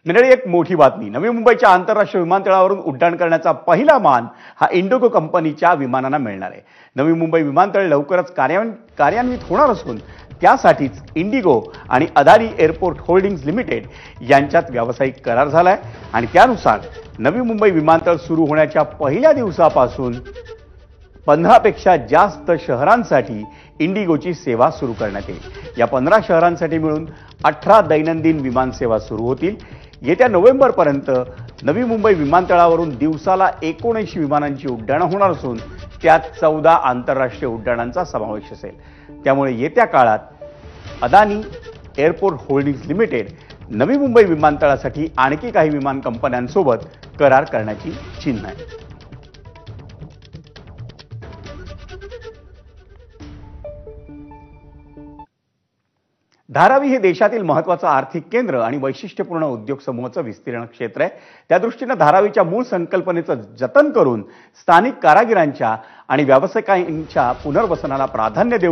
मंडळी, एक मोठी बातमी. नवी मुंबईच्या आंतरराष्ट्रीय विमानतळावरून उड्डाण करण्याचा पहिला मान हा इंडिगो कंपनीच्या विमानांना मिळणार आहे. नवी मुंबई विमानतळ लवकरच कार्यान्वित होणार असून त्यासाठीच इंडिगो आणि अदानी एअरपोर्ट होल्डिंग्ज लिमिटेड यांच्यात व्यावसायिक करार झालाय आणि त्यानुसार नवी मुंबई विमानतळ सुरू होण्याच्या पहिल्या दिवसापासून 15 पेक्षा जास्त शहरांसाठी इंडिगोची सेवा सुरू करण्यात येईल. या 15 शहरांसाठी मिळून 18 दैनंदिन विमान सेवा सुरू होतील. येत्या नोव्हेंबरपर्यंत नवी मुंबई विमानतळावरून दिवसाला 79 विमानांची उड्डाणं होणार असून त्यात 14 आंतरराष्ट्रीय उड्डाणांचा समावेश असेल. त्यामुळे येत्या काळात Adani airport holdings limited Navi Mumbai विमानतळासाठी आणखी काही विमान कंपन्यांसोबत करार करण्याची चिन्ह आहे. धारावी हे देशातील महत्त्वाचं आर्थिक केंद्र आणि वैशिष्ट्यपूर्ण उद्योग समूहाचं विस्तीर्ण क्षेत्र आहे. त्या दृष्टीने धारावीच्या मूळ संकल्पनेचं जतन करून स्थानिक कारागिरांच्या आणि व्यावसायिकांच्या पुनर्वसनाला प्राधान्य देऊन